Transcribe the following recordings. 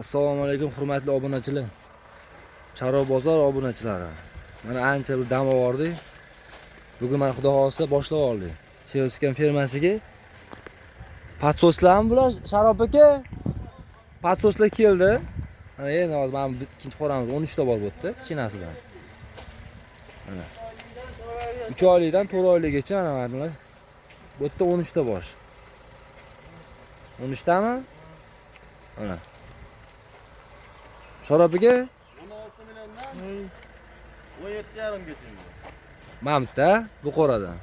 Assalomu alaykum hurmatli obunachilar. Charo bozor obunachilari. Mana ancha bir dam oldik. Bugun mana xudo xolisa boshlab oldik. Sheroskan fermasiga patsoslarmi bular Sharof aka? Patsoslar keldi. Mana endi hozir mana ikkinchi qoramiz 13 ta bor bu yerda, kichkinasidan. Mana 3 oylikdan 4 oylikgacha mana bular. Bu yerda 13 ta bor. 13 tami? Mana. Sharof aka 16 milyondan 17,5 getirdi. Mamda bu qoradan.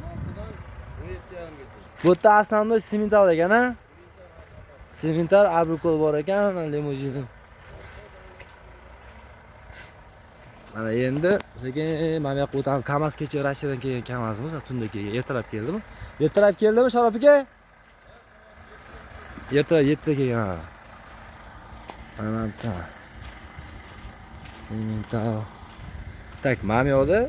16dan 17,5 getirdi. Bu yerda aslında simental ekan, ha? Simental abrikol bor ekan, limuzin. Mana endi sekin mana bu yoqqa o'tamiz. KAMAZ kecha Rossiyadan kelgan KAMAZimiz, tunda kelgan. Ertalab keldimi? Ertalab keldimi Sharof aka? Ertalab 7da kelgan. Mana bu simental. Tak, mana yoqda.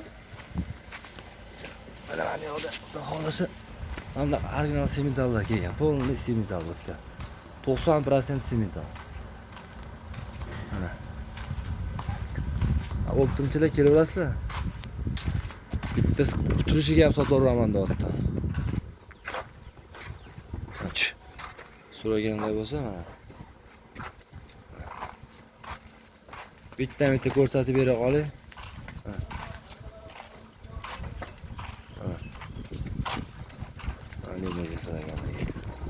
Mana yoqda xudo xolisa mana original simentallar kelgan. Polniy simental bu yerda. 90% simental. Mana. O'ptimchilar kelaverasizlar. Bitta turishiga ham sotib yuboraman deyapti. So'raganlar bo'lsa mana. Bitta ko'rsatib bera qoling.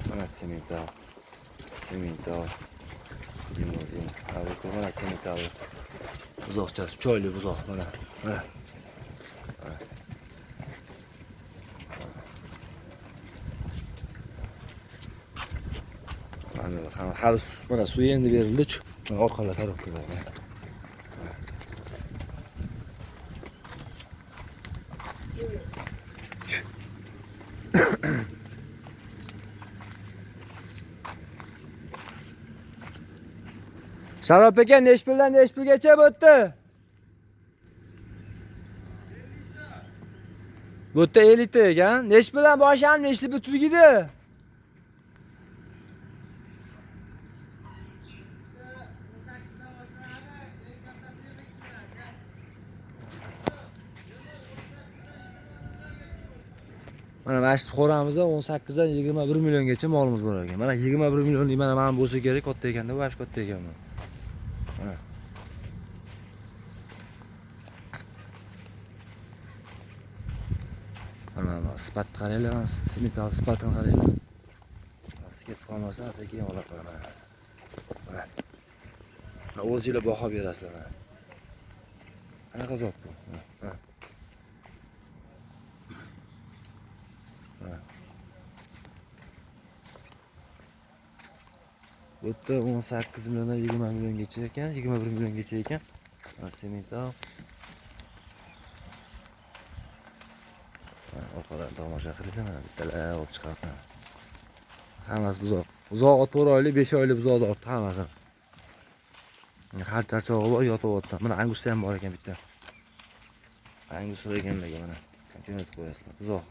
Mana simental. Simental. Limuzin. Mana simental. Buzoqchasi, choyli buzoq mana. Mana. Mana hali mana suv endi berildi-chi. Mana orqalar tarafga. Sharof aka nechi pulgacha bu yerda? Bu yerda 50 ta ekan. Nechi bilan boshlanib, nechi bitirgidi? Mana shu xo'ramizda 18 dan 21 milliongacha molimiz bor ekan. Mana 21 millionlik mana bo'lsa kerak, katta ekanda, bu katta ekan bu. Mana. Mana sifat qaranglar, simental sifatini qaranglar. Ketib qolmasa, keyin olib qo'yaman. Mana. Mana o'zingizlar baho berasizlar mana. Qanaqa zot bu? Mana. Bu yerda 18 milliondan 20 milliongacha ekan, 21 milliongacha ekan. Mana simental. Orqadan tomosha qilinglar, mana bittalar olib chiqardim. Hammasi buzoq. Buzoq 4 oylik, 5 oylik buzoqni otdi hammasi. Har charchog'i bor, yotyapti. Mana angusta ham bor ekan bitta. Angus so'raganlarga mana jo'natib qo'yasizlar. Buzoq.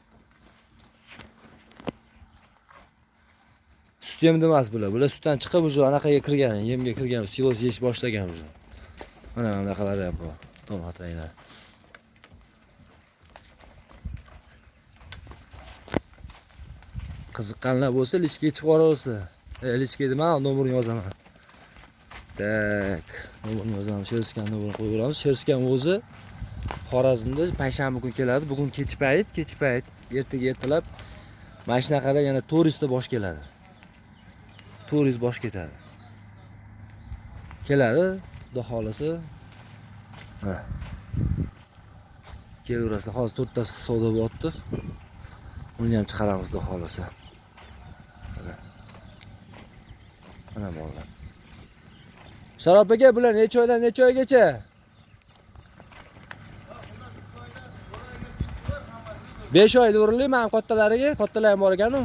Sut yem emas bular. Bular sutdan chiqib уже anaqaga kirgan, yemga kirgan, silos yeyish boshlagan уже. Mana bunaqalari ham bor. Tomataylar. Qiziqqanlar bo'lsa lichkaga chiqib olaverasizlar. Lichkaga nima nomerini yozaman. Tak, nomerini yozaman. Sheroskan nomerini qo'yib beramiz. Sheroskan o'zi Xorazmda payshanba kun keladi. Bugun kech payt, ertaga ertalab mana shunaqada yana turistda bosh keladi. Turist bosh ketadi. Keladi, xudo xolasa. Ha. Kelaverasizlar. Hozir 4 tasi savdo bo'lyapti. Uni ham chiqaramiz, xudo xolasa. Mana mollar. Sharof aka, bular necha oydan necha oygacha? Besh oyda urilib, men kattalariga, kattalar ham bor ekan-ku.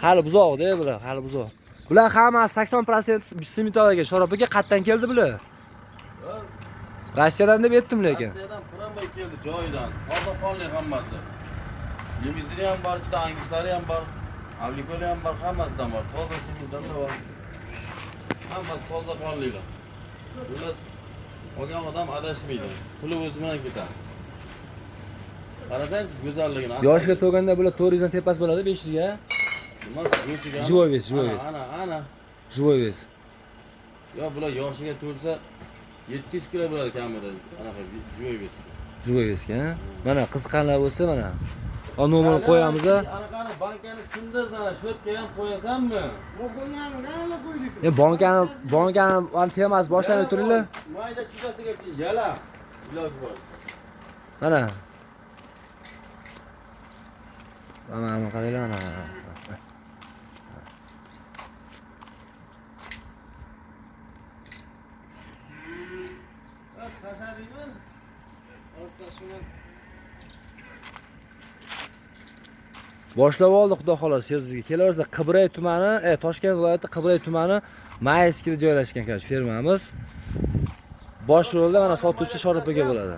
Hali buzoq-da bular, hali buzoq. Bular hammasi 80% simental ekan. Sharof aka qayerdan keldi bular? Rossiyadan deb aytdim lekin. Rossiyadan Puramay keldi joyidan. Hozir qonli hammasi. Limuzini ham bor, ichida angislari ham bor. Avlikoli ham bor, hammasidan bor. Toza semindan da bor. Hammasi toza qonlilar. Ular olgan odam adashmaydi. Puli o'zi bilan ketadi. Qarasanchi go'zalligini. Yoshga to'ganda bular 400 dan tepasi bo'ladi, 500 ga. Nima go'shiga? Живой вес, живой вес. Ana. Живой вес. Yo bular yoshiga to'lsa 700 kilo bo'ladi kamida. Anaqa живой вес. Живой весga. Mana qiziqqanlar bo'lsa mana. Nomerni qo'yamiz. Anaqani bankani sindirdi, ana shu yerga ham qo'yasanmi? Bankani temas boshlamay turinglar. Mayda chudasigacha yala. Iloji bor. Mana. Mana qaranglar mana. Tashadingmi? Ostashman. Boshlab oldi, xudo xolos sizga. Kelaversa Qibray tumani, Toshkent viloyati Qibray tumani Mayskida joylashgan fermamiz. Bosh rolda mana sotuvchi Shorib aka bo'ladi.